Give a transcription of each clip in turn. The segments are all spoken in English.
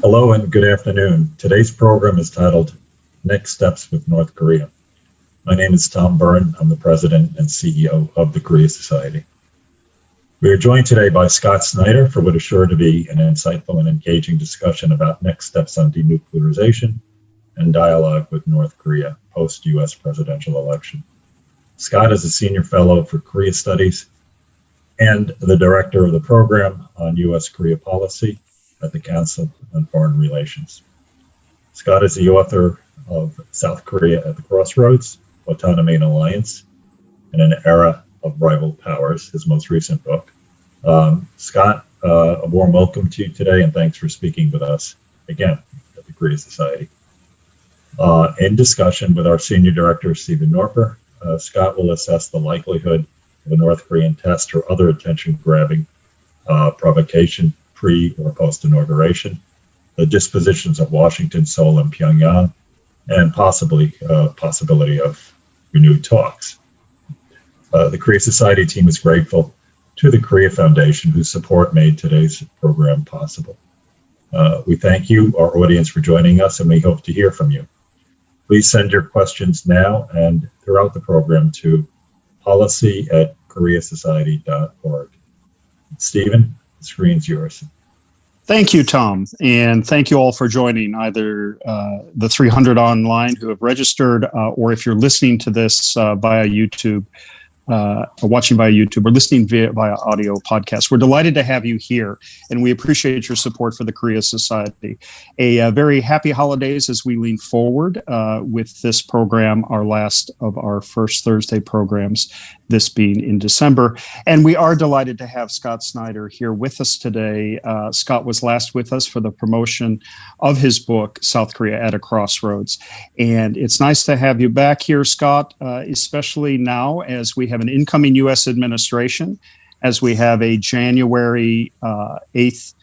Hello and good afternoon. Today's program is titled Next Steps with North Korea. My name is Tom Byrne. I'm the president and CEO of the Korea Society. We are joined today by Scott Snyder for what is sure to be an insightful and engaging discussion about next steps on denuclearization and dialogue with North Korea post-U.S. presidential election. Scott is a senior fellow for Korea Studies and the director of the program on U.S. Korea policy at the Council on Foreign Relations. Scott is the author of South Korea at the Crossroads, Autonomy and Alliance, in an Era of Rival Powers, his most recent book. Scott, a warm welcome to you today, and thanks for speaking with us again at the Korea Society. In discussion with our Senior Director Stephen Noerper, Scott will assess the likelihood of a North Korean test or other attention-grabbing provocation pre or post-inauguration, the dispositions of Washington, Seoul, and Pyongyang, and possibility of renewed talks. The Korea Society team is grateful to the Korea Foundation, whose support made today's program possible. We thank you, our audience, for joining us, and we hope to hear from you. Please send your questions now and throughout the program to policy@koreasociety.org. Stephen, the screen's yours. Thank you, Tom, and thank you all for joining, either the 300 online who have registered, or if you're listening to this via YouTube, or watching via YouTube, or listening via audio podcast. We're delighted to have you here, and we appreciate your support for the Korea Society. A very happy holidays as we lean forward with this program, our last of our first Thursday programs, this being in December. And we are delighted to have Scott Snyder here with us today. Scott was last with us for the promotion of his book, South Korea at a Crossroads. And it's nice to have you back here, Scott, especially now as we have an incoming U.S. administration, as we have a January 8th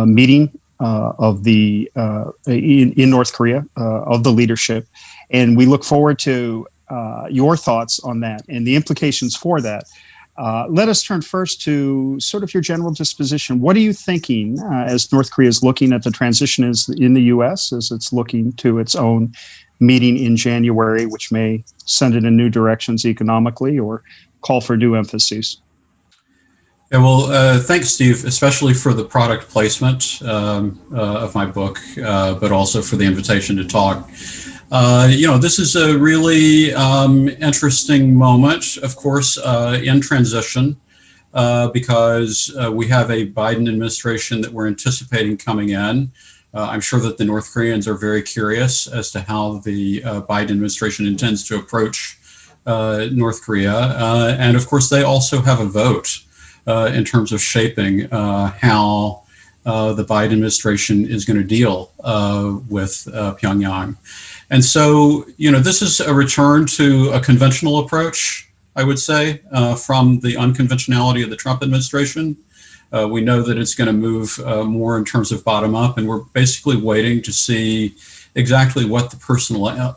meeting of the in North Korea of the leadership. And we look forward to your thoughts on that and the implications for that. Let us turn first to sort of your general disposition. What are you thinking as North Korea is looking at the transition in the U.S., as it's looking to its own meeting in January, which may send it in new directions economically or call for new emphases? Yeah, well, thanks, Steve, especially for the product placement of my book, but also for the invitation to talk. This is a really interesting moment, of course, in transition, because we have a Biden administration that we're anticipating coming in. I'm sure that the North Koreans are very curious as to how the Biden administration intends to approach North Korea. And of course, they also have a vote in terms of shaping how the Biden administration is going to deal with Pyongyang. And so, this is a return to a conventional approach, I would say, from the unconventionality of the Trump administration. We know that it's going to move more in terms of bottom up, and we're basically waiting to see exactly what the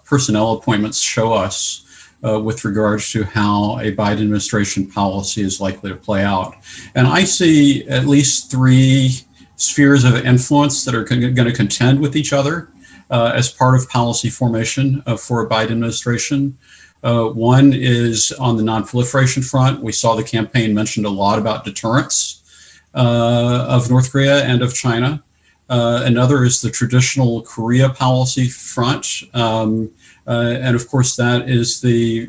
personnel appointments show us with regards to how a Biden administration policy is likely to play out. And I see at least three spheres of influence that are going to contend with each other as part of policy formation for a Biden administration. One is on the nonproliferation front. We saw the campaign mentioned a lot about deterrence of North Korea and of China. Another is the traditional Korea policy front. And of course, that is the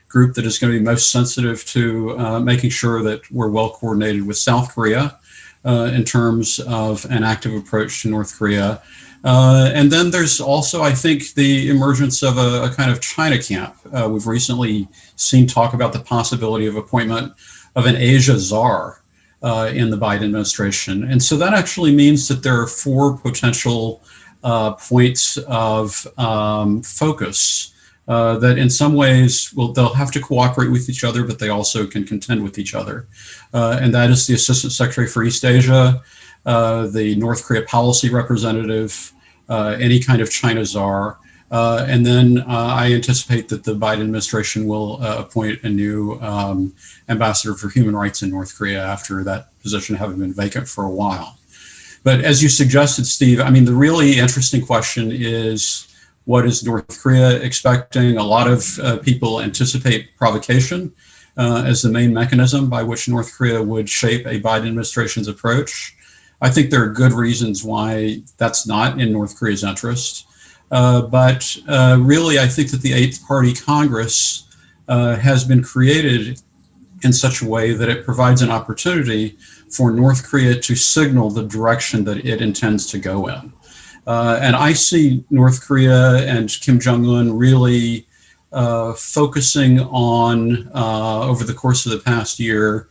group that is going to be most sensitive to making sure that we're well coordinated with South Korea in terms of an active approach to North Korea. And then there's also, I think, the emergence of a kind of China camp. We've recently seen talk about the possibility of appointment of an Asia czar in the Biden administration. And so that actually means that there are four potential points of focus that in some ways they'll have to cooperate with each other, but they also can contend with each other. And that is the Assistant Secretary for East Asia, the North Korea policy representative, any kind of China czar. And then I anticipate that the Biden administration will appoint a new ambassador for human rights in North Korea after that position having been vacant for a while. But as you suggested, Steve, I mean, the really interesting question is, what is North Korea expecting? A lot of people anticipate provocation as the main mechanism by which North Korea would shape a Biden administration's approach. I think there are good reasons why that's not in North Korea's interest. But really, I think that the Eighth Party Congress has been created in such a way that it provides an opportunity for North Korea to signal the direction that it intends to go in. And I see North Korea and Kim Jong-un really focusing on, over the course of the past year,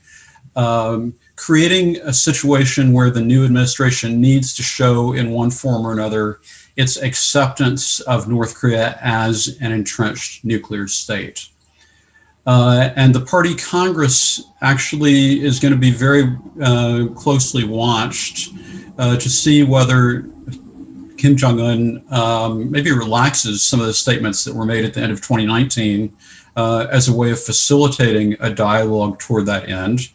creating a situation where the new administration needs to show in one form or another its acceptance of North Korea as an entrenched nuclear state. And the party Congress actually is going to be very closely watched to see whether Kim Jong-un maybe relaxes some of the statements that were made at the end of 2019 as a way of facilitating a dialogue toward that end,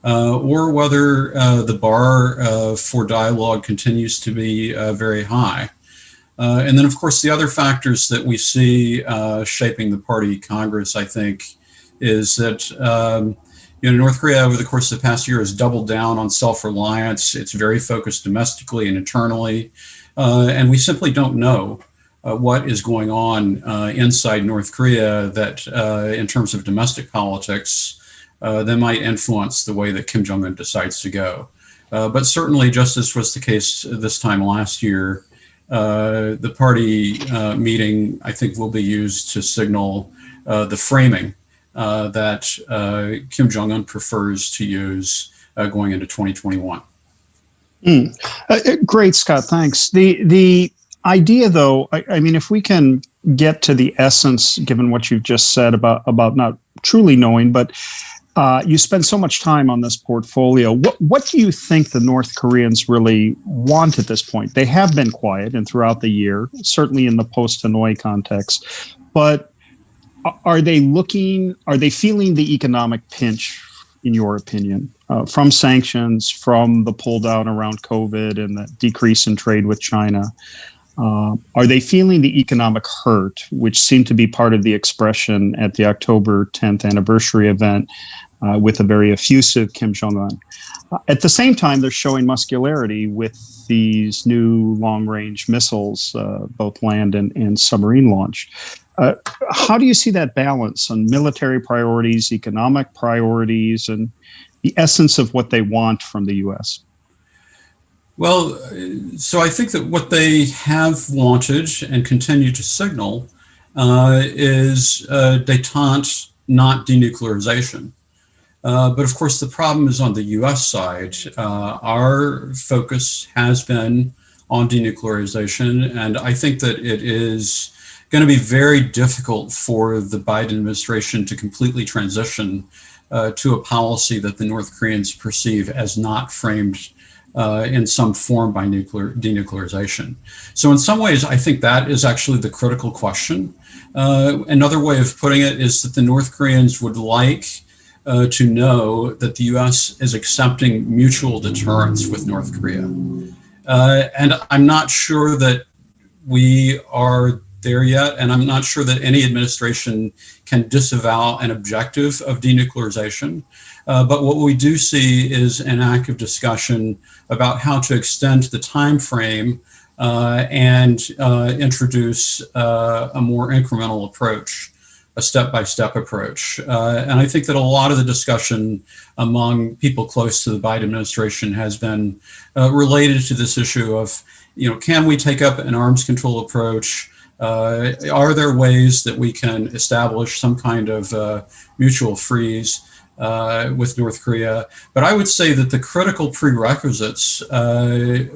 or whether the bar for dialogue continues to be very high. And then, of course, the other factors that we see shaping the party Congress, I think, is that North Korea over the course of the past year has doubled down on self-reliance. It's very focused domestically and internally. And we simply don't know what is going on inside North Korea that in terms of domestic politics, that might influence the way that Kim Jong-un decides to go. But certainly, just as was the case this time last year, the party meeting, I think, will be used to signal the framing that Kim Jong-un prefers to use going into 2021. Great, Scott. Thanks. The idea, though, I mean, if we can get to the essence, given what you've just said about not truly knowing, but you spend so much time on this portfolio. What do you think the North Koreans really want at this point? They have been quiet and throughout the year, certainly in the post-Hanoi context, but are they feeling the economic pinch, in your opinion, from sanctions, from the pull down around COVID and the decrease in trade with China? Are they feeling the economic hurt, which seemed to be part of the expression at the October 10th anniversary event with a very effusive Kim Jong-un? At the same time, they're showing muscularity with these new long-range missiles, both land and submarine launch. How do you see that balance on military priorities, economic priorities, and the essence of what they want from the U.S.? Well, so I think that what they have wanted and continue to signal is détente, not denuclearization. But of course, the problem is on the U.S. side. Our focus has been on denuclearization, and I think that it is going to be very difficult for the Biden administration to completely transition to a policy that the North Koreans perceive as not framed in some form by denuclearization. So in some ways, I think that is actually the critical question. Another way of putting it is that the North Koreans would like to know that the U.S. is accepting mutual deterrence with North Korea. And I'm not sure that we are there yet, and I'm not sure that any administration can disavow an objective of denuclearization. But what we do see is an active discussion about how to extend the time frame and introduce a more incremental approach, a step-by-step approach. And I think that a lot of the discussion among people close to the Biden administration has been related to this issue of, can we take up an arms control approach? Are there ways that we can establish some kind of mutual freeze with North Korea? But I would say that the critical prerequisites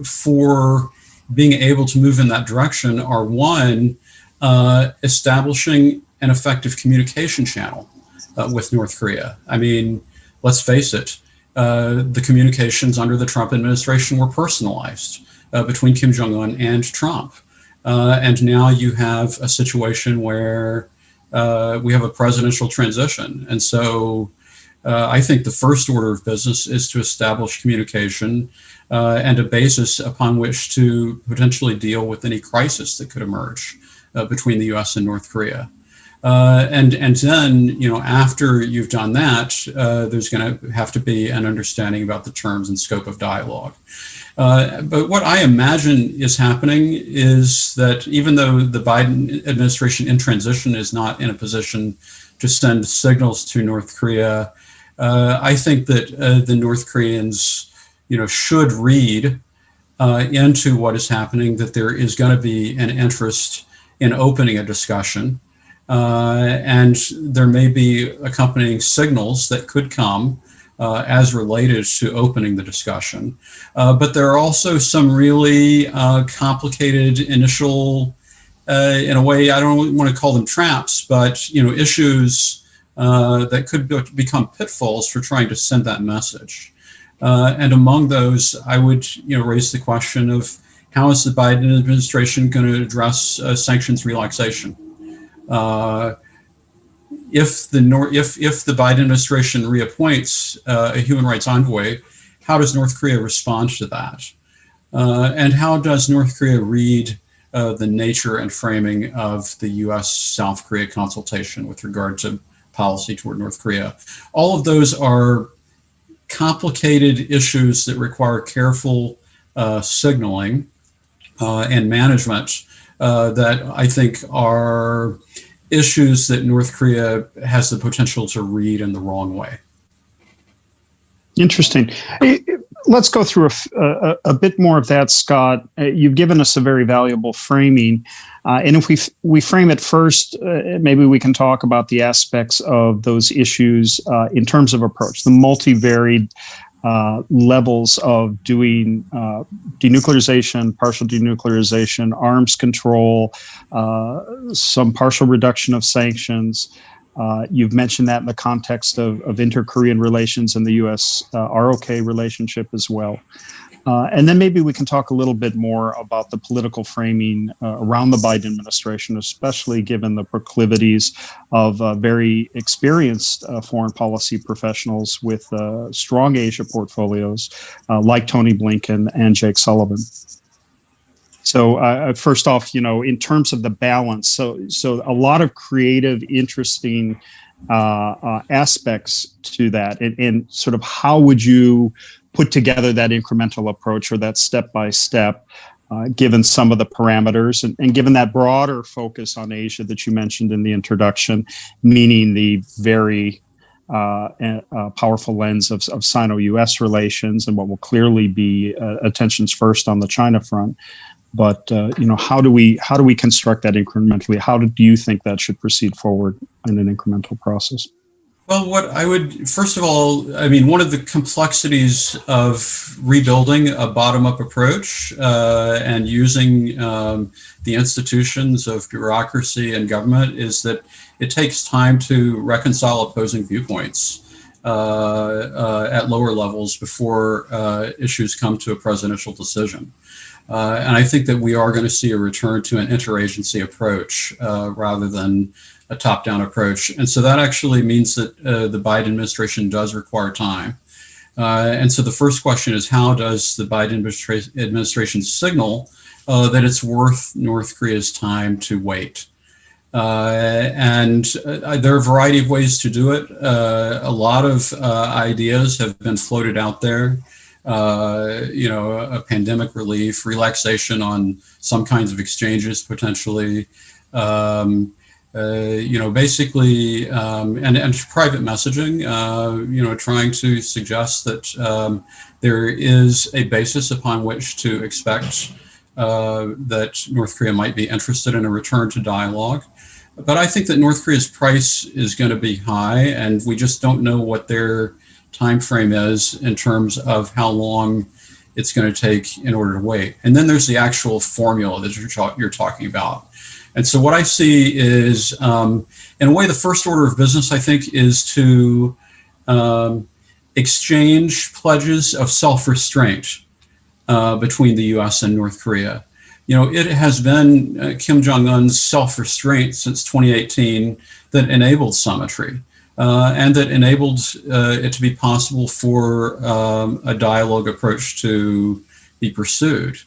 for being able to move in that direction are, one, establishing an effective communication channel with North Korea. I mean, let's face it, the communications under the Trump administration were personalized between Kim Jong-un and Trump. And now you have a situation where we have a presidential transition. And so I think the first order of business is to establish communication and a basis upon which to potentially deal with any crisis that could emerge between the U.S. and North Korea. And then, after you've done that, there's going to have to be an understanding about the terms and scope of dialogue. But what I imagine is happening is that even though the Biden administration in transition is not in a position to send signals to North Korea, I think that the North Koreans, should read into what is happening, that there is going to be an interest in opening a discussion. And there may be accompanying signals that could come as related to opening the discussion. But there are also some really complicated initial, in a way, I don't want to call them traps, but issues that could become pitfalls for trying to send that message. And among those, I would raise the question of how is the Biden administration going to address sanctions relaxation? If the Biden administration reappoints a human rights envoy, how does North Korea respond to that? And how does North Korea read the nature and framing of the U.S.-South Korea consultation with regard to policy toward North Korea? All of those are complicated issues that require careful signaling and management that I think are issues that North Korea has the potential to read in the wrong way. Interesting. Let's go through a bit more of that, Scott. You've given us a very valuable framing. And if we frame it first, maybe we can talk about the aspects of those issues in terms of approach, the multivariate levels of doing denuclearization, partial denuclearization, arms control, some partial reduction of sanctions. You've mentioned that in the context of inter-Korean relations and the U.S.-ROK relationship as well. And then maybe we can talk a little bit more about the political framing around the Biden administration, especially given the proclivities of very experienced foreign policy professionals with strong Asia portfolios like Tony Blinken and Jake Sullivan. So first off, in terms of the balance, so a lot of creative, interesting aspects to that, and sort of how would you put together that incremental approach or that step-by-step, given some of the parameters and given that broader focus on Asia that you mentioned in the introduction, meaning the very powerful lens of Sino-U.S. relations and what will clearly be attentions first on the China front. But how do we construct that incrementally? How do you think that should proceed forward in an incremental process? Well, what I would, first of all, one of the complexities of rebuilding a bottom-up approach and using the institutions of bureaucracy and government is that it takes time to reconcile opposing viewpoints at lower levels before issues come to a presidential decision. And I think that we are going to see a return to an interagency approach rather than a top-down approach. And so that actually means that the Biden administration does require time. And so the first question is, how does the Biden administration signal that it's worth North Korea's time to wait? And there are a variety of ways to do it. A lot of ideas have been floated out there. A pandemic relief, relaxation on some kinds of exchanges potentially, basically, and private messaging, trying to suggest that there is a basis upon which to expect that North Korea might be interested in a return to dialogue. But I think that North Korea's price is going to be high, and we just don't know what their time frame is in terms of how long it's going to take in order to wait. And then there's the actual formula that you're talking about. And so what I see is, in a way, the first order of business, I think, is to exchange pledges of self-restraint between the U.S. and North Korea. It has been Kim Jong-un's self-restraint since 2018 that enabled Summitry. and that enabled it to be possible for a dialogue approach to be pursued.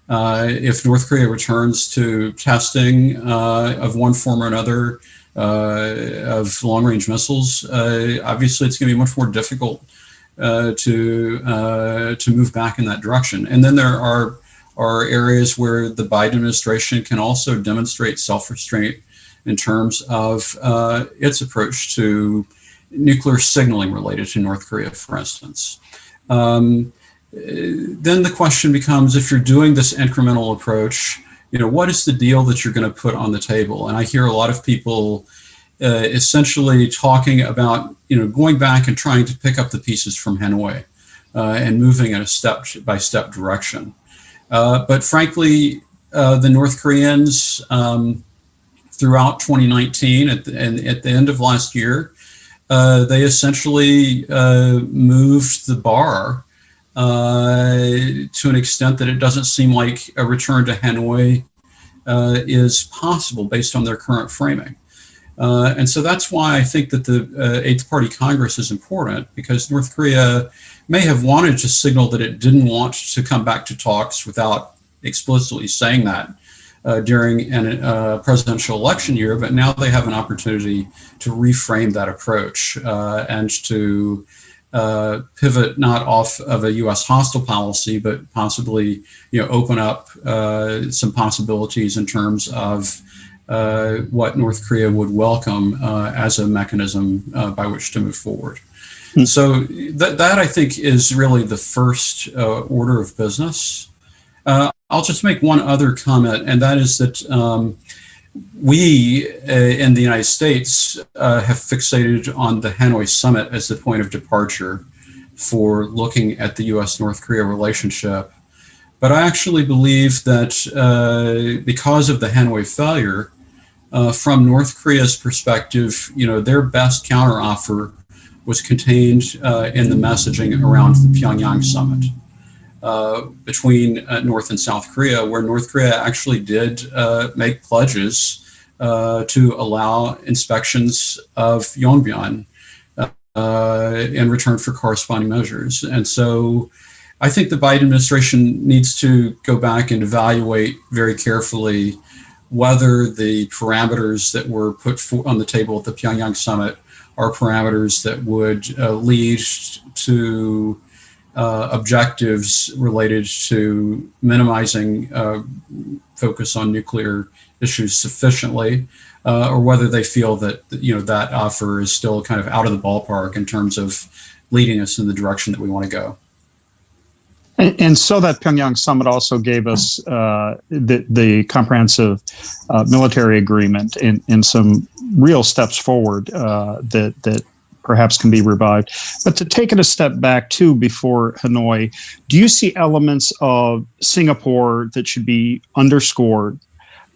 If North Korea returns to testing of one form or another of long-range missiles, obviously it's going to be much more difficult to move back in that direction. And then there are areas where the Biden administration can also demonstrate self-restraint in terms of its approach to nuclear signaling related to North Korea, for instance. Then the question becomes, if you're doing this incremental approach, what is the deal that you're going to put on the table? And I hear a lot of people essentially talking about, going back and trying to pick up the pieces from Hanoi and moving in a step-by-step direction. But frankly, the North Koreans throughout 2019 at the end of last year, they essentially moved the bar to an extent that it doesn't seem like a return to Hanoi is possible based on their current framing. And so that's why I think that the Eighth Party Congress is important, because North Korea may have wanted to signal that it didn't want to come back to talks without explicitly saying that during a presidential election year, but now they have an opportunity to reframe that approach and to pivot not off of a U.S. hostile policy, but possibly open up some possibilities in terms of what North Korea would welcome as a mechanism by which to move forward. So that I think is really the first order of business. I'll just make one other comment, and that is that we in the United States have fixated on the Hanoi summit as the point of departure for looking at the U.S.-North Korea relationship. But I actually believe that because of the Hanoi failure, from North Korea's perspective, their best counteroffer was contained in the messaging around the Pyongyang summit between North and South Korea, where North Korea actually did make pledges to allow inspections of Yongbyon in return for corresponding measures. And so I think the Biden administration needs to go back and evaluate very carefully whether the parameters that were put on the table at the Pyongyang summit are parameters that would lead to objectives related to minimizing focus on nuclear issues sufficiently, or whether they feel that that offer is still kind of out of the ballpark in terms of leading us in the direction that we want to go. And so that Pyongyang summit also gave us the comprehensive military agreement and some real steps forward that perhaps can be revived. But to take it a step back too, before Hanoi, do you see elements of Singapore that should be underscored?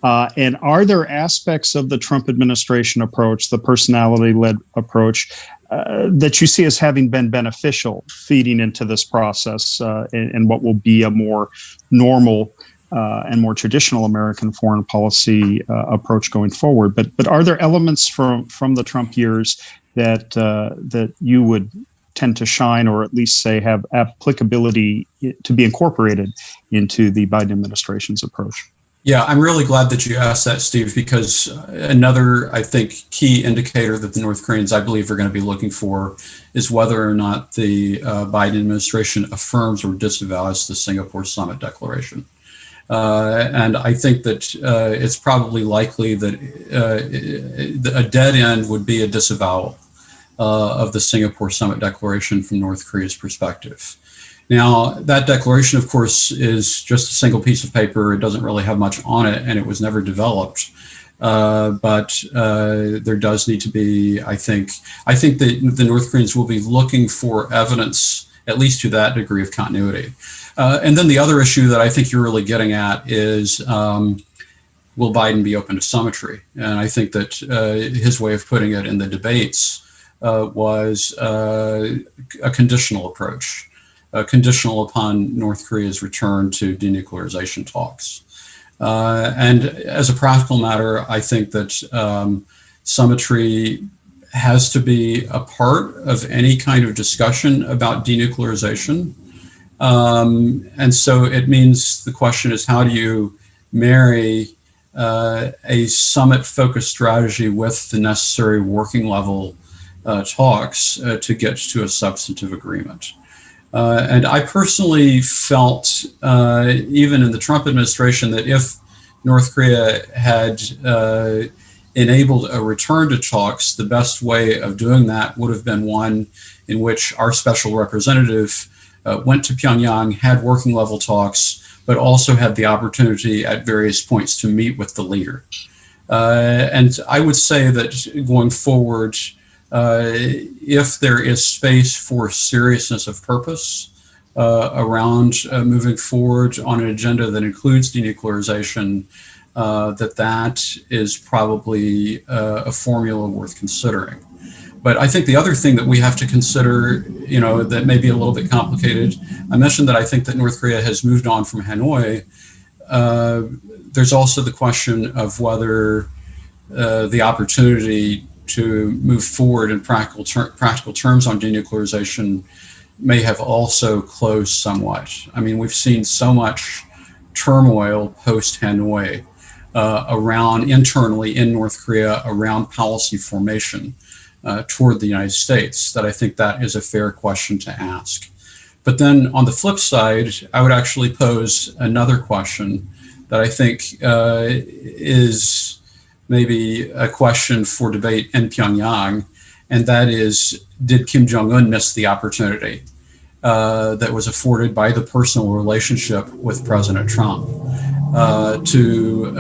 And are there aspects of the Trump administration approach, the personality-led approach, that you see as having been beneficial feeding into this process and what will be a more normal and more traditional American foreign policy approach going forward? But are there elements from the Trump years that you would tend to shine, or at least say have applicability to be incorporated into the Biden administration's approach? Yeah, I'm really glad that you asked that, Steve, because another, I think, key indicator that the North Koreans, I believe, are going to be looking for is whether or not the Biden administration affirms or disavows the Singapore Summit Declaration. And I think that it's probably likely that a dead end would be a disavowal of the Singapore Summit Declaration from North Korea's perspective. Now, that declaration, of course, is just a single piece of paper. It doesn't really have much on it, and it was never developed. But there does need to be, I think that the North Koreans will be looking for evidence, at least to that degree of continuity. And then the other issue that I think you're really getting at is, will Biden be open to Summitry? And I think that his way of putting it in the debates was a conditional approach. Conditional upon North Korea's return to denuclearization talks. And as a practical matter, I think that Summitry has to be a part of any kind of discussion about denuclearization. And so it means the question is, how do you marry a summit-focused strategy with the necessary working level talks to get to a substantive agreement? And I personally felt, even in the Trump administration, that if North Korea had enabled a return to talks, the best way of doing that would have been one in which our special representative went to Pyongyang, had working level talks, but also had the opportunity at various points to meet with the leader. And I would say that going forward, if there is space for seriousness of purpose around moving forward on an agenda that includes denuclearization, that is probably a formula worth considering. But I think the other thing that we have to consider, that may be a little bit complicated, I mentioned that I think that North Korea has moved on from Hanoi. There's also the question of whether the opportunity to move forward in practical terms on denuclearization may have also closed somewhat. I mean, we've seen so much turmoil post-Hanoi around internally in North Korea around policy formation toward the United States that I think that is a fair question to ask. But then on the flip side, I would actually pose another question that I think is maybe a question for debate in Pyongyang, and that is, did Kim Jong-un miss the opportunity that was afforded by the personal relationship with President Trump to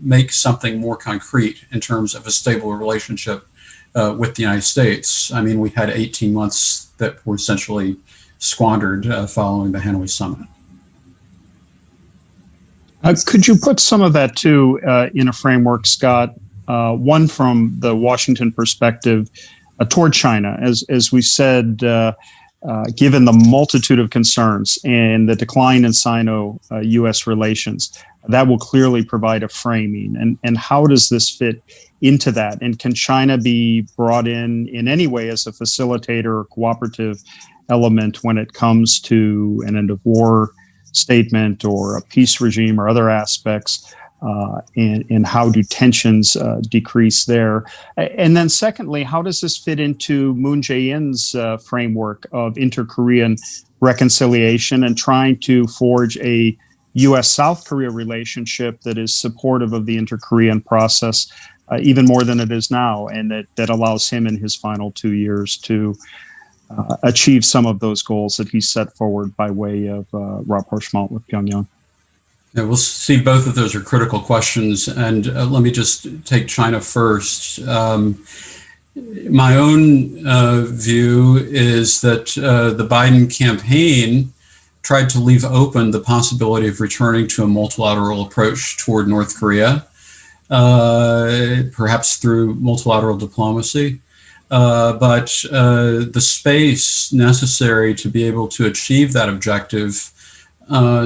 make something more concrete in terms of a stable relationship with the United States? I mean, we had 18 months that were essentially squandered following the Hanoi summit. Could you put some of that too in a framework, Scott? One from the Washington perspective toward China, as we said, given the multitude of concerns and the decline in Sino-U.S. relations, that will clearly provide a framing. And how does this fit into that? And can China be brought in any way as a facilitator or cooperative element when it comes to an end of war statement or a peace regime or other aspects, and how do tensions decrease there? And then secondly, how does this fit into Moon Jae-in's framework of inter-Korean reconciliation and trying to forge a U.S.-South Korea relationship that is supportive of the inter-Korean process even more than it is now, and that allows him in his final 2 years to achieve some of those goals that he set forward by way of rapprochement with Pyongyang? Yeah, we'll see both of those are critical questions. And let me just take China first. My own view is that the Biden campaign tried to leave open the possibility of returning to a multilateral approach toward North Korea, perhaps through multilateral diplomacy. But the space necessary to be able to achieve that objective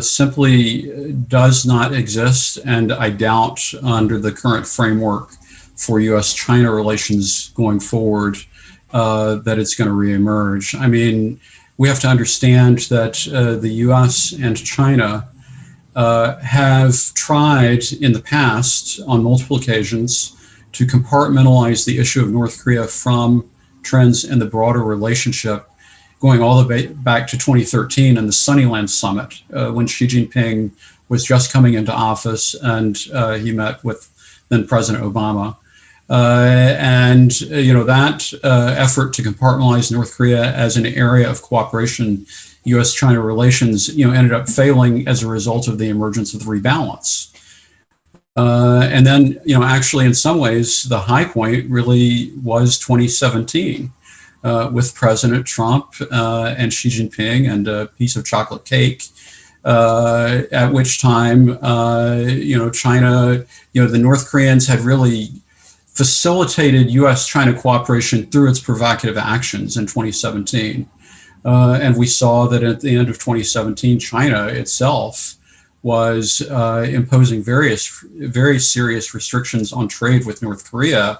simply does not exist, and I doubt under the current framework for U.S.-China relations going forward that it's going to reemerge. I mean, we have to understand that the U.S. and China have tried in the past on multiple occasions to compartmentalize the issue of North Korea from trends in the broader relationship, going all the way back to 2013 and the Sunnyland Summit, when Xi Jinping was just coming into office and he met with then President Obama. That effort to compartmentalize North Korea as an area of cooperation, U.S.-China relations, ended up failing as a result of the emergence of the rebalance. And then, actually, in some ways, the high point really was 2017 with President Trump and Xi Jinping and a piece of chocolate cake, at which time, China, the North Koreans had really facilitated U.S.-China cooperation through its provocative actions in 2017. And we saw that at the end of 2017, China itself was imposing very serious restrictions on trade with North Korea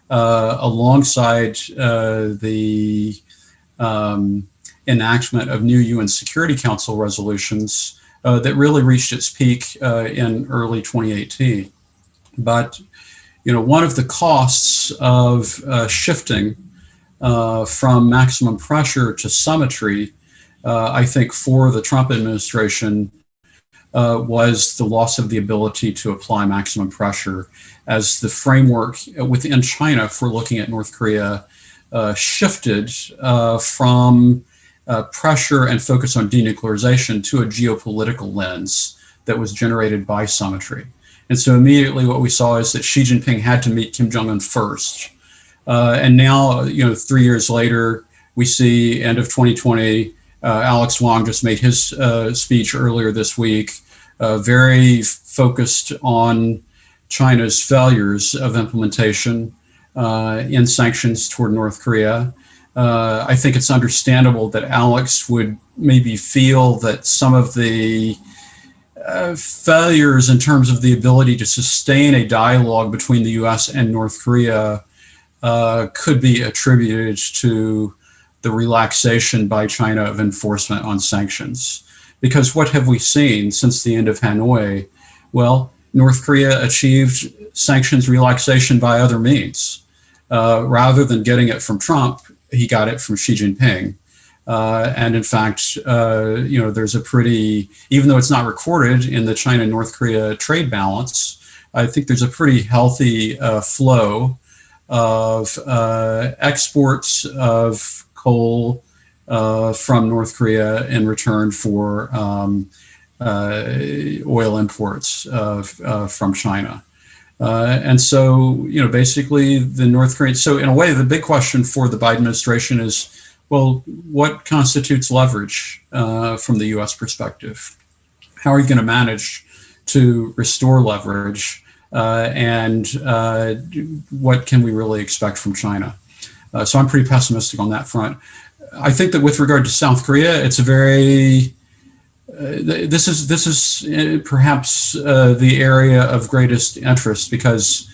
alongside the enactment of new UN Security Council resolutions that really reached its peak in early 2018. But one of the costs of shifting from maximum pressure to summitry, I think for the Trump administration, was the loss of the ability to apply maximum pressure, as the framework within China for looking at North Korea shifted from pressure and focus on denuclearization to a geopolitical lens that was generated by summitry. And so immediately what we saw is that Xi Jinping had to meet Kim Jong-un first. And now, 3 years later, we see end of 2020, Alex Wong just made his speech earlier this week, very focused on China's failures of implementation in sanctions toward North Korea. I think it's understandable that Alex would maybe feel that some of the failures in terms of the ability to sustain a dialogue between the US and North Korea could be attributed to the relaxation by China of enforcement on sanctions. Because what have we seen since the end of Hanoi? Well, North Korea achieved sanctions relaxation by other means. Rather than getting it from Trump, he got it from Xi Jinping. And in fact, there's a pretty, even though it's not recorded in the China-North Korea trade balance, I think there's a pretty healthy flow of exports of coal from North Korea in return for oil imports from China. And so, basically the North Korean, so in a way, the big question for the Biden administration is, well, what constitutes leverage from the US perspective? How are you going to manage to restore leverage? And what can we really expect from China? So I'm pretty pessimistic on that front. I think that with regard to South Korea, it's a very, this is perhaps the area of greatest interest because,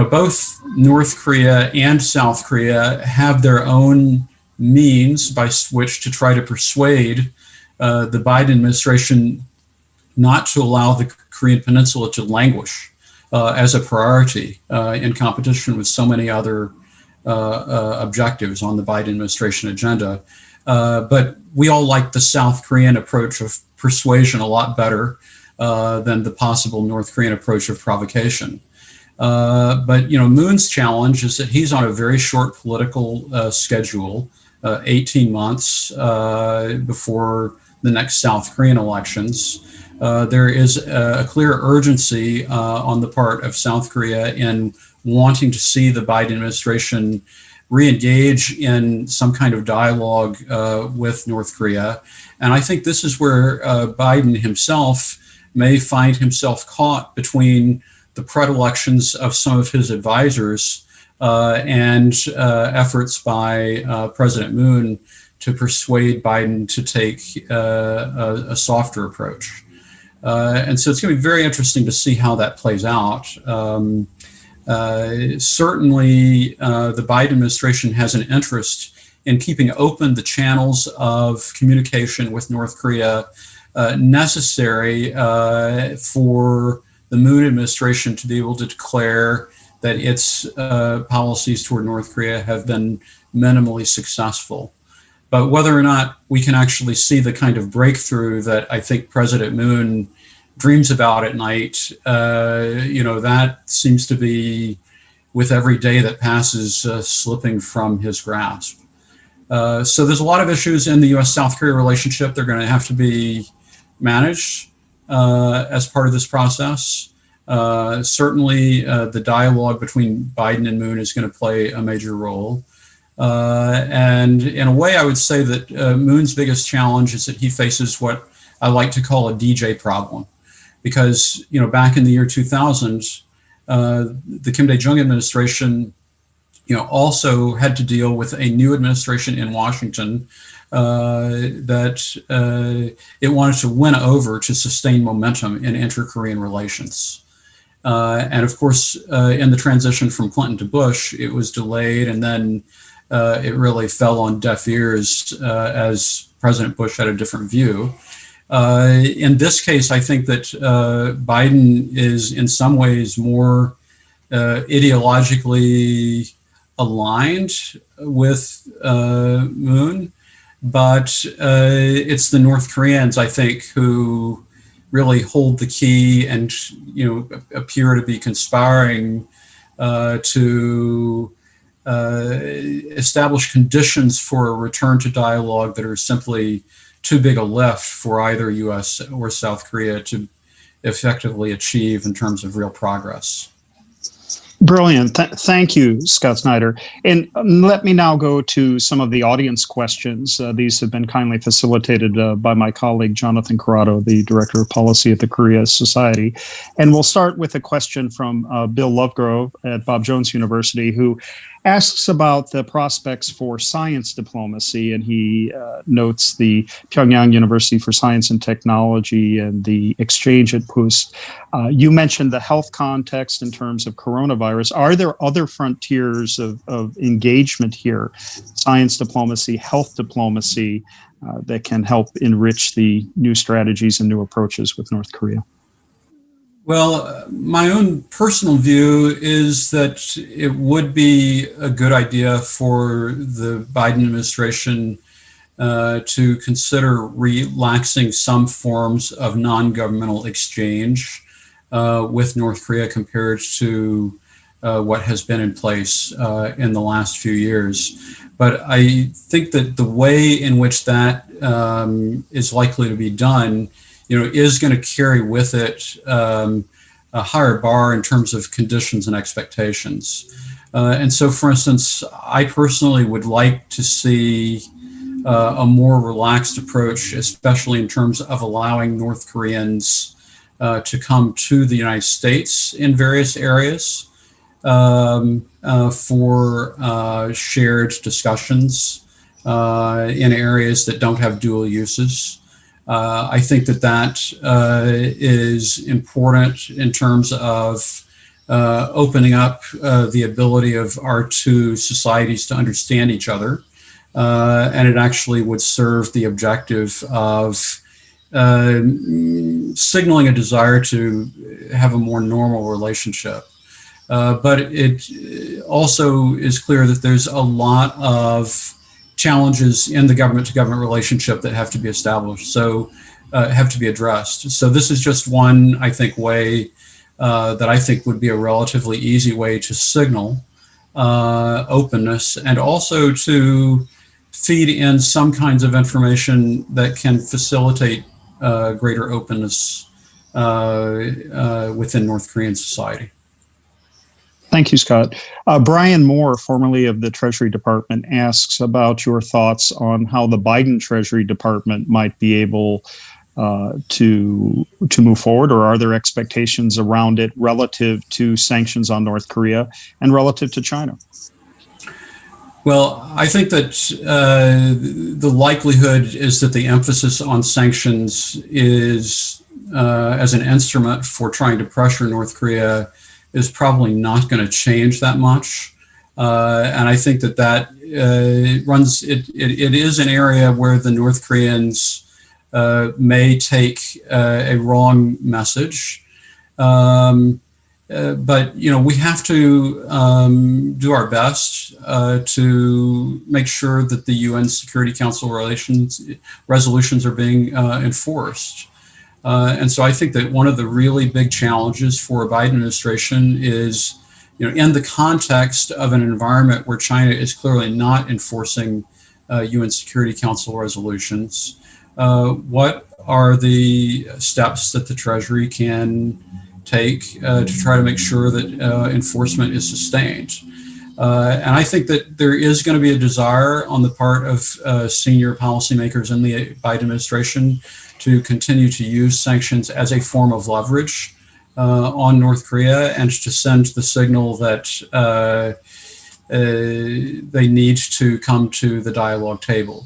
both North Korea and South Korea have their own means by which to try to persuade the Biden administration not to allow the Korean Peninsula to languish as a priority in competition with so many other objectives on the Biden administration agenda. But we all like the South Korean approach of persuasion a lot better than the possible North Korean approach of provocation. But Moon's challenge is that he's on a very short political schedule, 18 months before the next South Korean elections. There is a clear urgency on the part of South Korea in wanting to see the Biden administration re-engage in some kind of dialogue with North Korea. And I think this is where Biden himself may find himself caught between the predilections of some of his advisors and efforts by President Moon to persuade Biden to take a softer approach. And so it's going to be very interesting to see how that plays out. Certainly, the Biden administration has an interest in keeping open the channels of communication with North Korea necessary for the Moon administration to be able to declare that its policies toward North Korea have been minimally successful. But whether or not we can actually see the kind of breakthrough that I think President Moon dreams about at night, that seems to be, with every day that passes, slipping from his grasp. So there's a lot of issues in the U.S.-South Korea relationship. They're going to have to be managed as part of this process. Certainly, the dialogue between Biden and Moon is going to play a major role. And in a way, I would say that Moon's biggest challenge is that he faces what I like to call a DJ problem. Because, back in the year 2000, the Kim Dae-jung administration, also had to deal with a new administration in Washington that it wanted to win over to sustain momentum in inter-Korean relations. And of course, in the transition from Clinton to Bush, it was delayed, and then it really fell on deaf ears as President Bush had a different view. In this case, I think that Biden is in some ways more ideologically aligned with Moon, but it's the North Koreans, I think, who really hold the key and appear to be conspiring to establish conditions for a return to dialogue that are simply too big a lift for either U.S. or South Korea to effectively achieve in terms of real progress. Brilliant. Thank you, Scott Snyder. And let me now go to some of the audience questions. These have been kindly facilitated by my colleague, Jonathan Corrado, the Director of Policy at the Korea Society. And we'll start with a question from Bill Lovegrove at Bob Jones University, who asks about the prospects for science diplomacy, and he notes the Pyongyang University for Science and Technology and the exchange at PUST. You mentioned the health context in terms of coronavirus. Are there other frontiers of engagement here, science diplomacy, health diplomacy, that can help enrich the new strategies and new approaches with North Korea? Well, my own personal view is that it would be a good idea for the Biden administration to consider relaxing some forms of non-governmental exchange with North Korea compared to what has been in place in the last few years. But I think that the way in which that is likely to be done is going to carry with it a higher bar in terms of conditions and expectations. And so, for instance, I personally would like to see a more relaxed approach, especially in terms of allowing North Koreans to come to the United States in various areas for shared discussions in areas that don't have dual uses. I think that is important in terms of opening up the ability of our two societies to understand each other. And it actually would serve the objective of signaling a desire to have a more normal relationship. But it also is clear that there's a lot of challenges in the government-to-government relationship that have to be established, so have to be addressed. So this is just one, I think, way that I think would be a relatively easy way to signal openness, and also to feed in some kinds of information that can facilitate greater openness within North Korean society. Thank you, Scott. Brian Moore, formerly of the Treasury Department, asks about your thoughts on how the Biden Treasury Department might be able to move forward, or are there expectations around it relative to sanctions on North Korea and relative to China? Well, I think that the likelihood is that the emphasis on sanctions is as an instrument for trying to pressure North Korea is probably not going to change that much. And I think that it is an area where the North Koreans may take a wrong message. But we have to do our best to make sure that the UN Security Council resolutions are being enforced. And so I think that one of the really big challenges for a Biden administration is, in the context of an environment where China is clearly not enforcing UN Security Council resolutions, what are the steps that the Treasury can take to try to make sure that enforcement is sustained? And I think that there is going to be a desire on the part of senior policymakers in the Biden administration to continue to use sanctions as a form of leverage on North Korea, and to send the signal that they need to come to the dialogue table.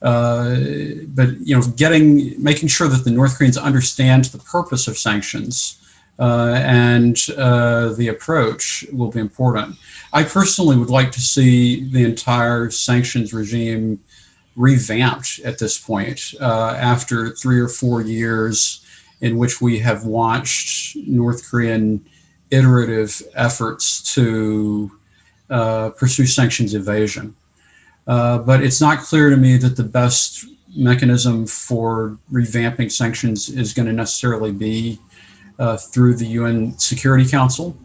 But making sure that the North Koreans understand the purpose of sanctions and the approach will be important. I personally would like to see the entire sanctions regime revamped at this point after 3 or 4 years in which we have watched North Korean iterative efforts to pursue sanctions evasion. But it's not clear to me that the best mechanism for revamping sanctions is going to necessarily be through the UN Security Council.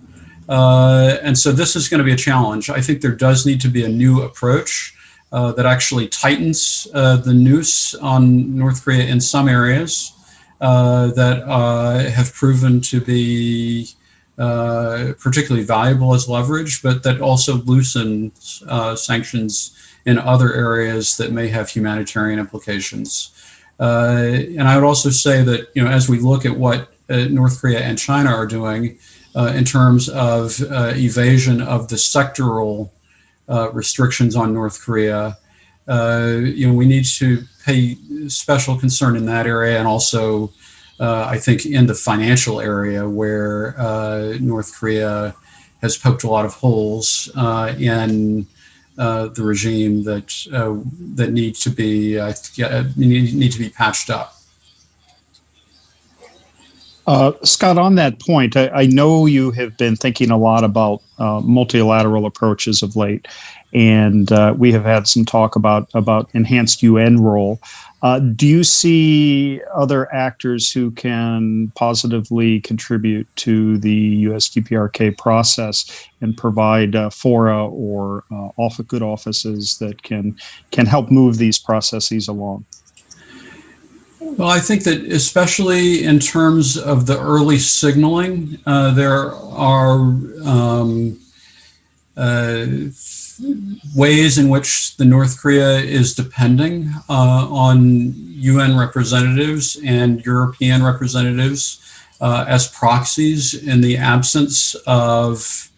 And so this is going to be a challenge. I think there does need to be a new approach that actually tightens the noose on North Korea in some areas that have proven to be particularly valuable as leverage, but that also loosens sanctions in other areas that may have humanitarian implications. And I would also say that, as we look at what North Korea and China are doing in terms of evasion of the sectoral restrictions on North Korea, we need to pay special concern in that area, and also I think in the financial area where North Korea has poked a lot of holes in the regime that need to be patched up. Scott, on that point, I know you have been thinking a lot about multilateral approaches of late, and we have had some talk about enhanced UN role. Do you see other actors who can positively contribute to the USDPRK process and provide fora or good offices that can help move these processes along? Well, I think that especially in terms of the early signaling, there are ways in which the North Korea is depending on UN representatives and European representatives as proxies in the absence of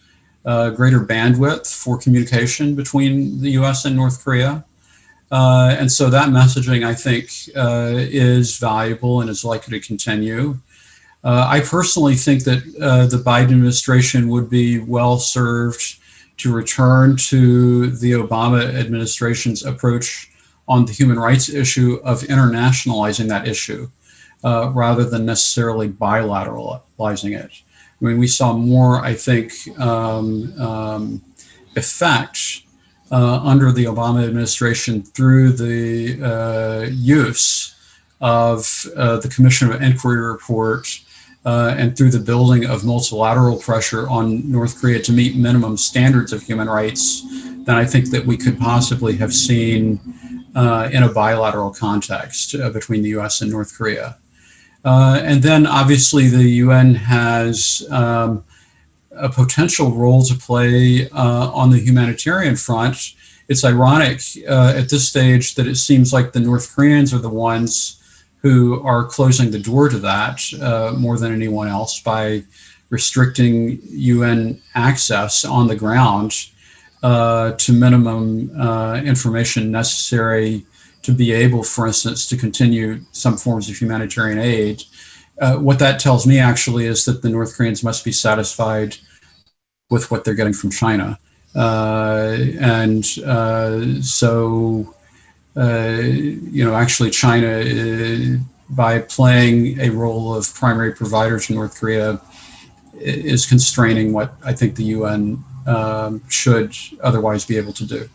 greater bandwidth for communication between the US and North Korea. And so that messaging, I think, is valuable and is likely to continue. I personally think that the Biden administration would be well served to return to the Obama administration's approach on the human rights issue of internationalizing that issue rather than necessarily bilateralizing it. I mean, we saw more, I think, effect under the Obama administration through the use of the Commission of Inquiry report and through the building of multilateral pressure on North Korea to meet minimum standards of human rights than I think that we could possibly have seen in a bilateral context between the US and North Korea. And then obviously the UN has a potential role to play on the humanitarian front. It's ironic at this stage that it seems like the North Koreans are the ones who are closing the door to that more than anyone else by restricting UN access on the ground to minimum information necessary to be able, for instance, to continue some forms of humanitarian aid. What that tells me actually is that the North Koreans must be satisfied with what they're getting from China. Actually China, by playing a role of primary provider to North Korea, is constraining what I think the UN should otherwise be able to do.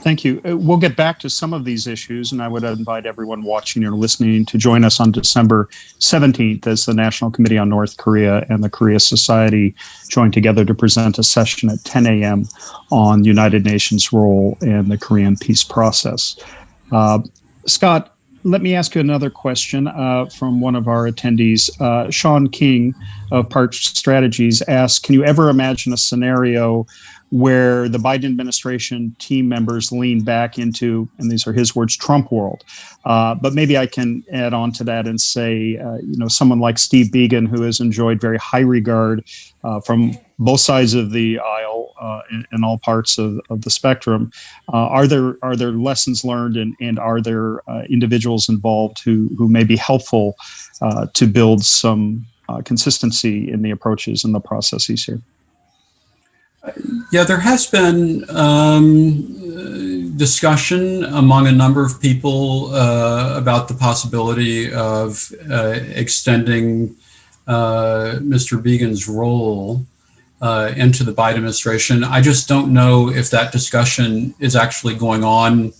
Thank you. We'll get back to some of these issues, and I would invite everyone watching or listening to join us on December 17th as the National Committee on North Korea and the Korea Society join together to present a session at 10 a.m. on United Nations' role in the Korean peace process. Scott, let me ask you another question from one of our attendees. Sean King of Parch Strategies asks, can you ever imagine a scenario where the Biden administration team members lean back into, and these are his words, Trump world? But maybe I can add on to that and say, someone like Steve Biegun, who has enjoyed very high regard from both sides of the aisle in all parts of the spectrum. Are there lessons learned and are there individuals involved who may be helpful to build some consistency in the approaches and the processes here? Yeah, there has been discussion among a number of people about the possibility of extending Mr. Biegun's role into the Biden administration. I just don't know if that discussion is actually going on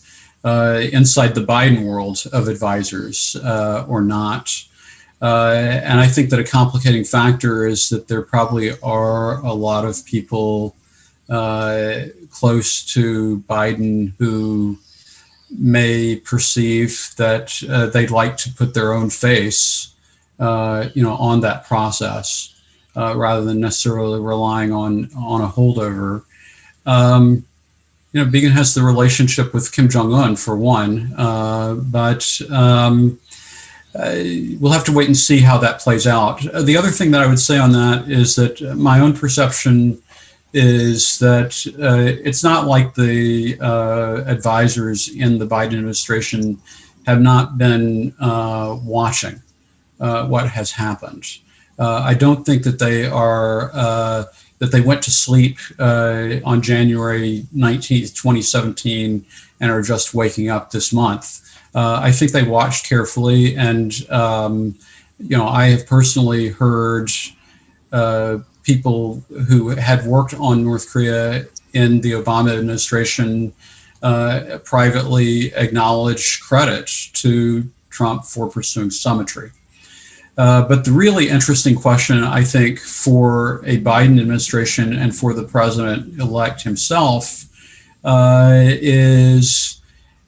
inside the Biden world of advisors or not. And I think that a complicating factor is that there probably are a lot of people close to Biden who may perceive that they'd like to put their own face, on that process rather than necessarily relying on a holdover. Biegun has the relationship with Kim Jong-un for one, but we'll have to wait and see how that plays out. The other thing that I would say on that is that my own perception is that it's not like the advisors in the Biden administration have not been watching what has happened. I don't think that they are that they went to sleep on January 19th, 2017, and are just waking up this month. I think they watched carefully, and I have personally heard people who had worked on North Korea in the Obama administration privately acknowledge credit to Trump for pursuing Summitry. But the really interesting question, I think, for a Biden administration and for the president-elect himself is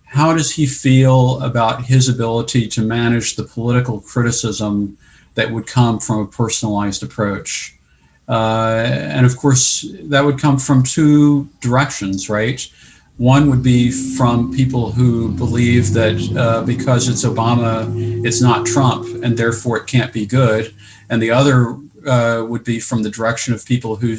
how does he feel about his ability to manage the political criticism that would come from a personalized approach? And of course, that would come from two directions, right? One would be from people who believe that because it's Obama, it's not Trump, and therefore it can't be good. And the other would be from the direction of people who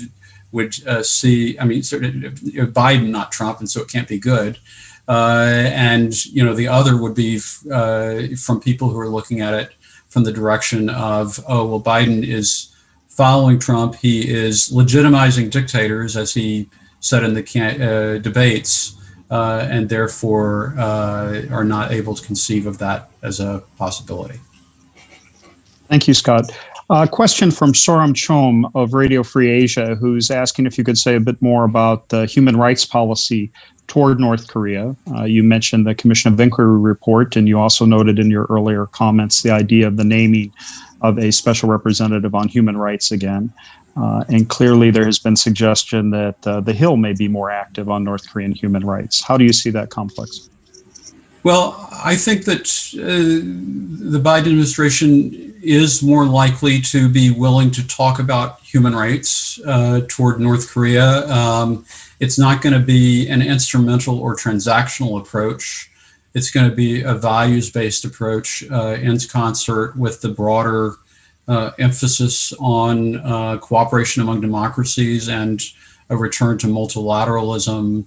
would see, Biden, not Trump, and so it can't be good. And the other would be from people who are looking at it from the direction of, oh, well, Biden is following Trump. He is legitimizing dictators, as he said in the debates, and therefore are not able to conceive of that as a possibility. Thank you, Scott. A question from Soram Chom of Radio Free Asia, who's asking if you could say a bit more about the human rights policy toward North Korea. You mentioned the Commission of Inquiry report, and you also noted in your earlier comments the idea of the naming of a special representative on human rights again. And clearly there has been suggestion that the Hill may be more active on North Korean human rights. How do you see that complex? Well, I think that the Biden administration is more likely to be willing to talk about human rights toward North Korea. It's not going to be an instrumental or transactional approach. It's going to be a values-based approach in concert with the broader emphasis on cooperation among democracies and a return to multilateralism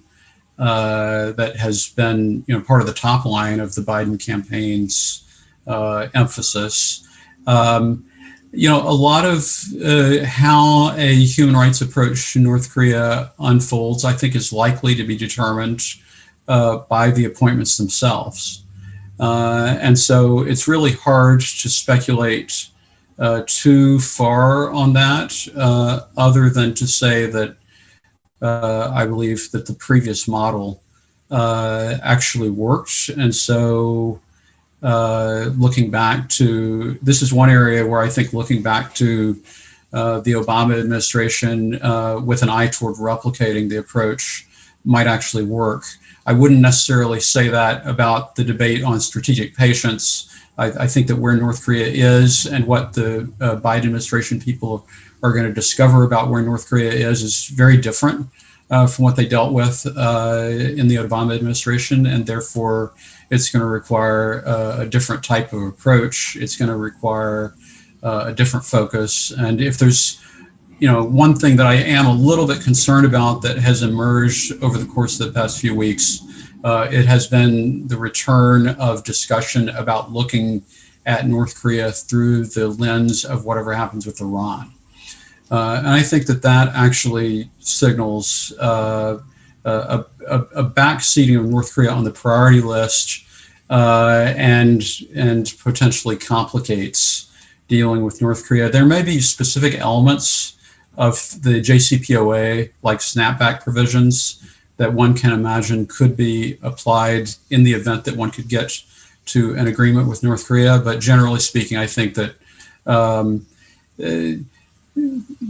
that has been, part of the top line of the Biden campaign's emphasis. A lot of how a human rights approach to North Korea unfolds, I think, is likely to be determined by the appointments themselves. And so it's really hard to speculate too far on that, other than to say that I believe that the previous model actually worked. And so looking back to, this is one area where I think looking back to the Obama administration with an eye toward replicating the approach might actually work. I wouldn't necessarily say that about the debate on strategic patience. I think that where North Korea is and what the Biden administration people are going to discover about where North Korea is very different from what they dealt with in the Obama administration, and therefore it's going to require a different type of approach. It's going to require a different focus. And if there's, one thing that I am a little bit concerned about that has emerged over the course of the past few weeks, it has been the return of discussion about looking at North Korea through the lens of whatever happens with Iran. And I think that that actually signals a backseating of North Korea on the priority list, and potentially complicates dealing with North Korea. There may be specific elements of the JCPOA, like snapback provisions, that one can imagine could be applied in the event that one could get to an agreement with North Korea. But generally speaking, I think that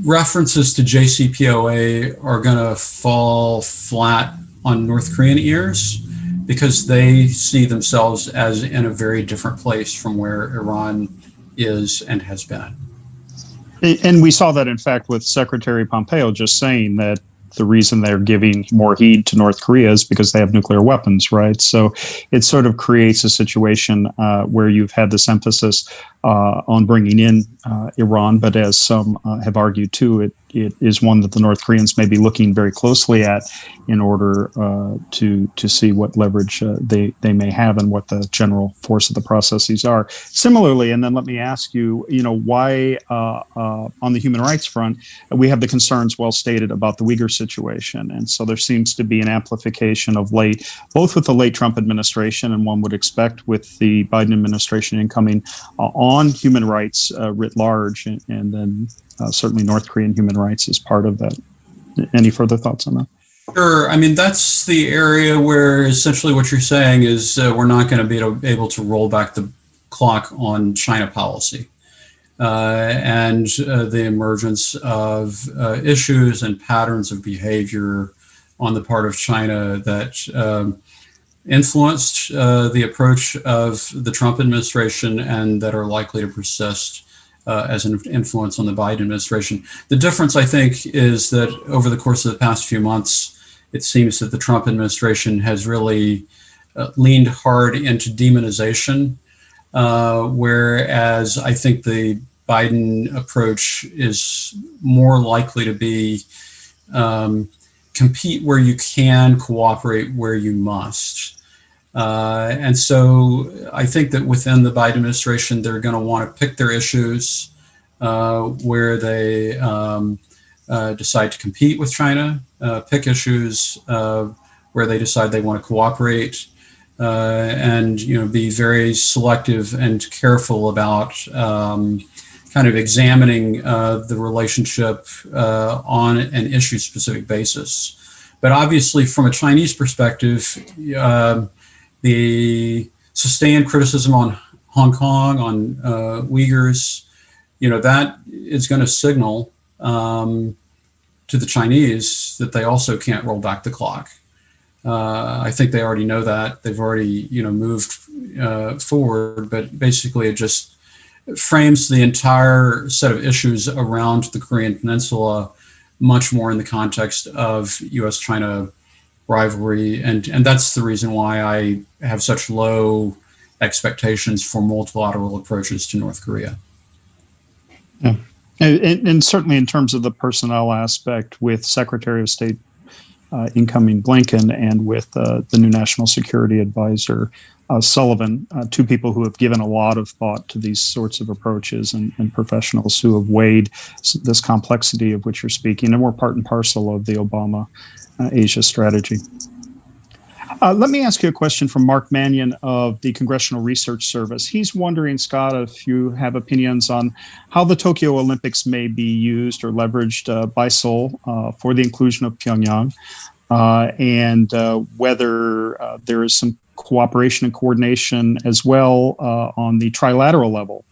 references to JCPOA are going to fall flat on North Korean ears, because they see themselves as in a very different place from where Iran is and has been. And we saw that, in fact, with Secretary Pompeo just saying that the reason they're giving more heed to North Korea is because they have nuclear weapons, right? So it sort of creates a situation where you've had this emphasis on bringing in Iran, but as some have argued too, it is one that the North Koreans may be looking very closely at in order to see what leverage they may have and what the general force of the processes are. Similarly, and then let me ask you, why on the human rights front, we have the concerns well stated about the Uyghur situation. And so there seems to be an amplification of late, both with the late Trump administration and one would expect with the Biden administration incoming on human rights writ large, and then certainly North Korean human rights is part of that. Any further thoughts on that? Sure. I mean, that's the area where essentially what you're saying is we're not going to be able to roll back the clock on China policy. And the emergence of issues and patterns of behavior on the part of China that influenced the approach of the Trump administration and that are likely to persist as an influence on the Biden administration. The difference, I think, is that over the course of the past few months, it seems that the Trump administration has really leaned hard into demonization, whereas I think the Biden approach is more likely to be compete where you can, cooperate where you must. And so I think that within the Biden administration, they're going to want to pick their issues where they decide to compete with China, pick issues where they decide they want to cooperate, and be very selective and careful about kind of examining the relationship on an issue-specific basis. But obviously, from a Chinese perspective, the sustained criticism on Hong Kong, on Uyghurs, that is going to signal to the Chinese that they also can't roll back the clock. I think they already know that. They've already, moved forward, but basically it just frames the entire set of issues around the Korean Peninsula much more in the context of U.S.-China rivalry. And that's the reason why I have such low expectations for multilateral approaches to North Korea. Yeah. And certainly in terms of the personnel aspect with Secretary of State incoming Blinken and with the new National Security Advisor Sullivan, two people who have given a lot of thought to these sorts of approaches and professionals who have weighed this complexity of which you're speaking, and were part and parcel of the Obama Asia strategy. Let me ask you a question from Mark Mannion of the Congressional Research Service. He's wondering, Scott, if you have opinions on how the Tokyo Olympics may be used or leveraged by Seoul for the inclusion of Pyongyang, and whether there is some cooperation and coordination as well on the trilateral level,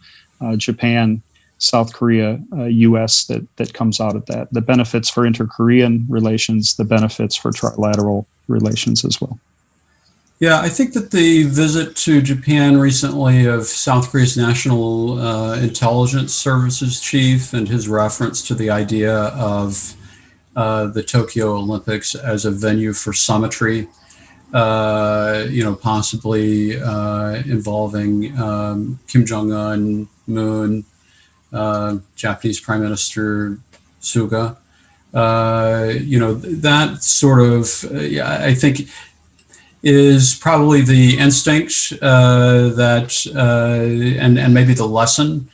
Japan, South Korea, U.S., that comes out of that, the benefits for inter-Korean relations, the benefits for trilateral relations as well. Yeah, I think that the visit to Japan recently of South Korea's National Intelligence Services chief and his reference to the idea of the Tokyo Olympics as a venue for Summitry, possibly involving Kim Jong-un, Moon, Japanese Prime Minister Suga. That sort of, I think is probably the instinct and maybe the lesson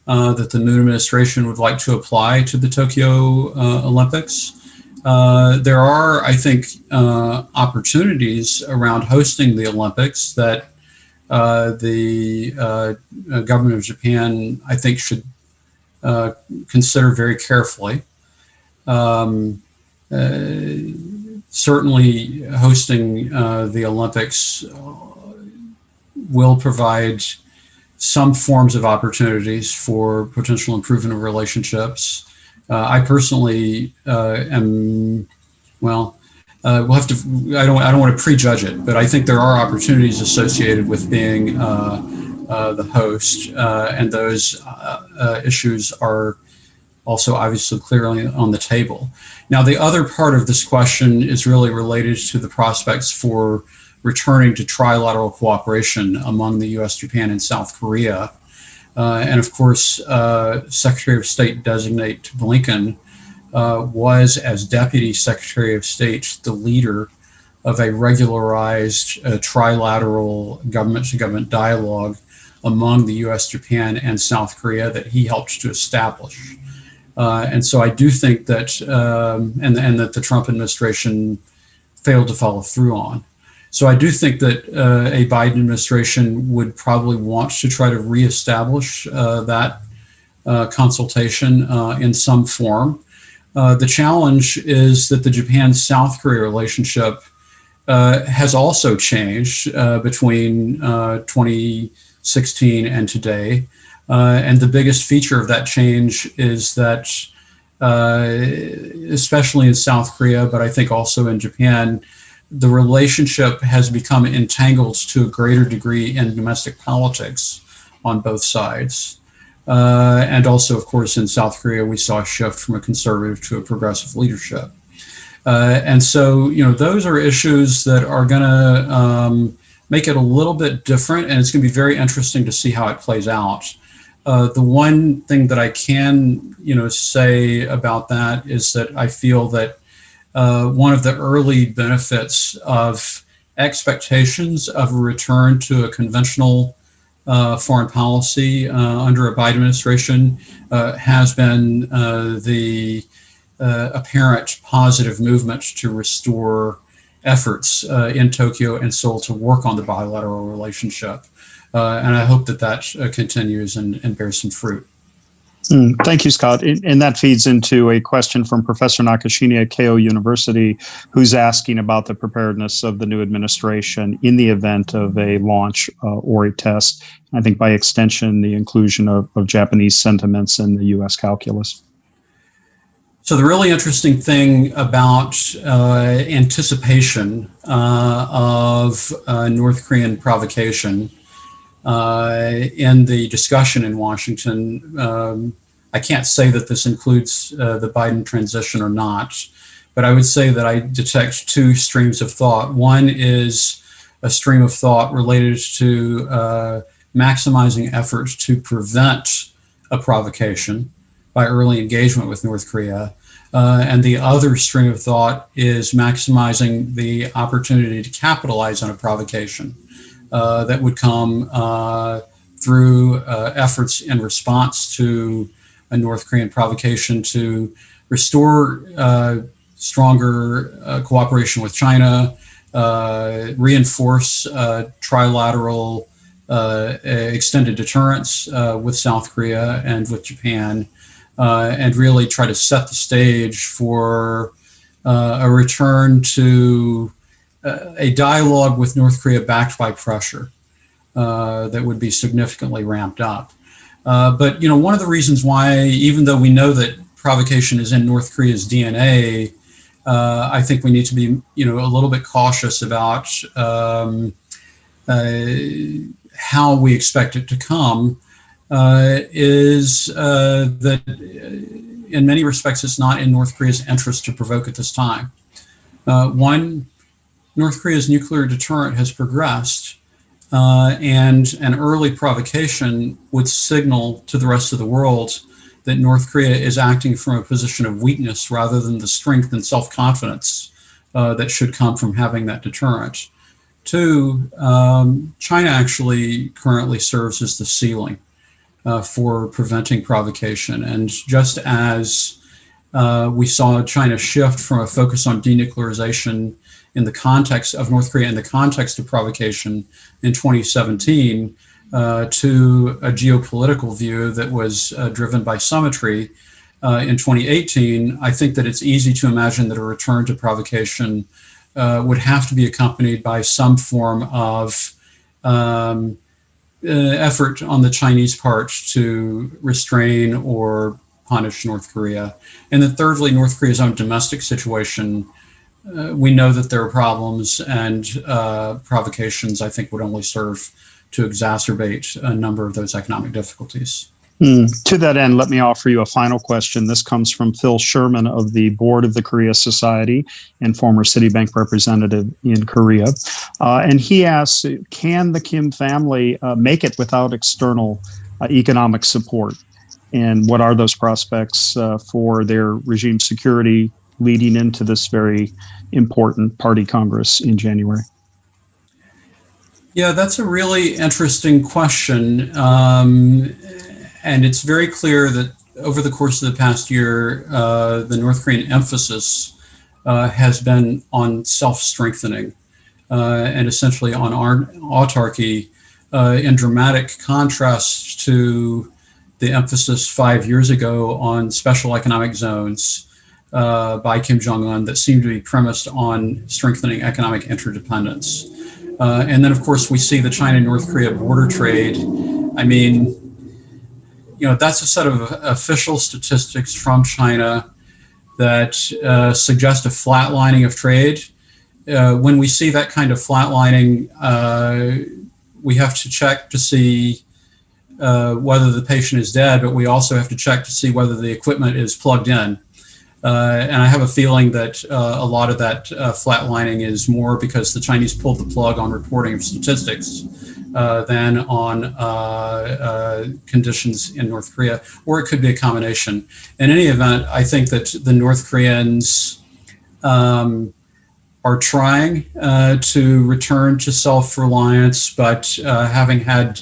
that the new administration would like to apply to the Tokyo Olympics. There are, I think, opportunities around hosting the Olympics that the government of Japan, I think, should consider very carefully. Certainly, hosting the Olympics will provide some forms of opportunities for potential improvement of relationships. I personally am, well, we'll have to, I don't want to prejudge it, but I think there are opportunities associated with being the host, and those issues are also obviously clearly on the table. Now, the other part of this question is really related to the prospects for returning to trilateral cooperation among the US, Japan, and South Korea. And of course, Secretary of State designate Blinken was, as Deputy Secretary of State, the leader of a regularized trilateral government-to-government dialogue among the US, Japan, and South Korea that he helped to establish. And so I do think that, and that the Trump administration failed to follow through on. So I do think that a Biden administration would probably want to try to reestablish that consultation in some form. The challenge is that the Japan-South Korea relationship has also changed between 2016 and today. And the biggest feature of that change is that, especially in South Korea, but I think also in Japan, the relationship has become entangled to a greater degree in domestic politics on both sides. And also, of course, in South Korea, we saw a shift from a conservative to a progressive leadership. And so, those are issues that are going to make it a little bit different, and it's going to be very interesting to see how it plays out. The one thing that I can, say about that is that I feel that one of the early benefits of expectations of a return to a conventional foreign policy under a Biden administration has been the apparent positive movement to restore efforts in Tokyo and Seoul to work on the bilateral relationship. And I hope that continues and bears some fruit. Thank you, Scott. And that feeds into a question from Professor Nakashini at Keio University, who's asking about the preparedness of the new administration in the event of a launch or a test. I think by extension, the inclusion of Japanese sentiments in the U.S. calculus. So the really interesting thing about anticipation of North Korean provocation in the discussion in Washington, I can't say that this includes the Biden transition or not, but I would say that I detect two streams of thought. One is a stream of thought related to maximizing efforts to prevent a provocation by early engagement with North Korea. And the other stream of thought is maximizing the opportunity to capitalize on a provocation that would come through efforts in response to a North Korean provocation to restore stronger cooperation with China, reinforce trilateral extended deterrence with South Korea and with Japan, and really try to set the stage for a return to a dialogue with North Korea backed by pressure that would be significantly ramped up. But one of the reasons why, even though we know that provocation is in North Korea's DNA, I think we need to be a little bit cautious about how we expect it to come. Is that in many respects it's not in North Korea's interest to provoke at this time. One, North Korea's nuclear deterrent has progressed, and an early provocation would signal to the rest of the world that North Korea is acting from a position of weakness rather than the strength and self-confidence that should come from having that deterrent. Two, China actually currently serves as the ceiling for preventing provocation. And just as we saw China shift from a focus on denuclearization in the context of North Korea in the context of provocation in 2017 to a geopolitical view that was driven by Summitry in 2018, I think that it's easy to imagine that a return to provocation would have to be accompanied by some form of effort on the Chinese part to restrain or punish North Korea. And then thirdly, North Korea's own domestic situation. We know that there are problems, and provocations, I think, would only serve to exacerbate a number of those economic difficulties. To that end, let me offer you a final question. This comes from Phil Sherman of the board of the Korea Society and former Citibank representative in Korea. And he asks, can the Kim family make it without external economic support? And what are those prospects for their regime security leading into this very important party Congress in January? Yeah, that's a really interesting question. And it's very clear that over the course of the past year, the North Korean emphasis has been on self-strengthening and essentially on autarky, in dramatic contrast to the emphasis 5 years ago on special economic zones by Kim Jong-un that seemed to be premised on strengthening economic interdependence. And then, of course, we see the China-North Korea border trade. I mean, that's a set of official statistics from China that suggest a flatlining of trade. When we see that kind of flatlining, we have to check to see whether the patient is dead, but we also have to check to see whether the equipment is plugged in. And I have a feeling that a lot of that flatlining is more because the Chinese pulled the plug on reporting of statistics than on conditions in North Korea, or it could be a combination. In any event, I think that the North Koreans are trying to return to self-reliance, but having had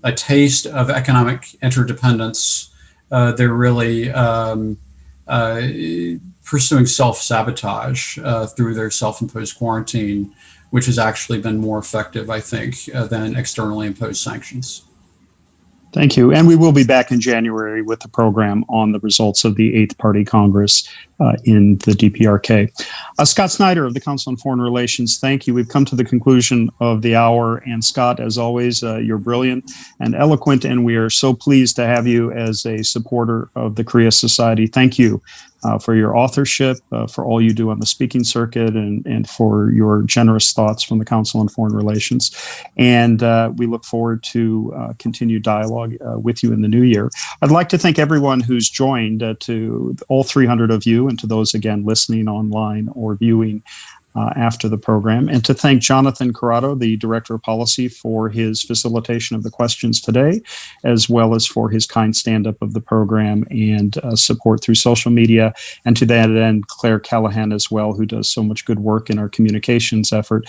a taste of economic interdependence, they're really pursuing self-sabotage through their self-imposed quarantine, which has actually been more effective, I think, than externally imposed sanctions. Thank you. And we will be back in January with the program on the results of the 8th Party Congress in the DPRK. Scott Snyder of the Council on Foreign Relations, thank you. We've come to the conclusion of the hour. And Scott, as always, you're brilliant and eloquent, and we are so pleased to have you as a supporter of the Korea Society. Thank you for your authorship, for all you do on the speaking circuit, and for your generous thoughts from the Council on Foreign Relations. And we look forward to continued dialogue with you in the new year. I'd like to thank everyone who's joined, to all 300 of you, and to those, again, listening online or viewing after the program, and to thank Jonathan Corrado, the Director of Policy, for his facilitation of the questions today, as well as for his kind stand-up of the program and support through social media, and to that end, Claire Callahan as well, who does so much good work in our communications effort.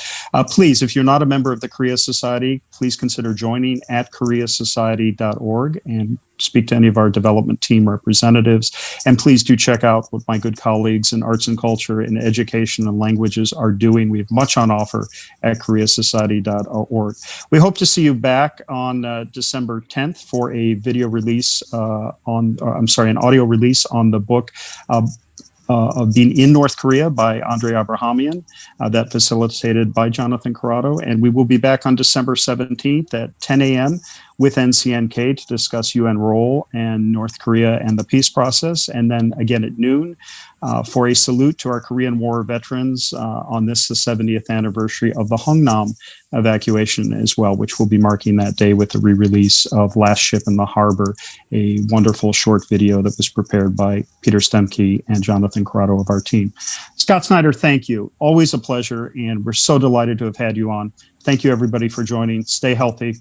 Please, if you're not a member of the Korea Society, please consider joining at koreasociety.org and speak to any of our development team representatives. And please do check out what my good colleagues in arts and culture and education and languages are doing. We have much on offer at koreasociety.org. We hope to see you back on December 10th for a video release an audio release on the book of Being in North Korea by Andre Abrahamian, that facilitated by Jonathan Corrado. And we will be back on December 17th at 10 a.m. with NCNK to discuss UN role and North Korea and the peace process. And then again at noon for a salute to our Korean War veterans on this, the 70th anniversary of the Hungnam evacuation as well, which will be marking that day with the re-release of Last Ship in the Harbor, a wonderful short video that was prepared by Peter Stemke and Jonathan Corrado of our team. Scott Snyder, thank you. Always a pleasure, and we're so delighted to have had you on. Thank you, everybody, for joining. Stay healthy.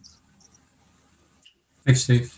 Thanks, Steve.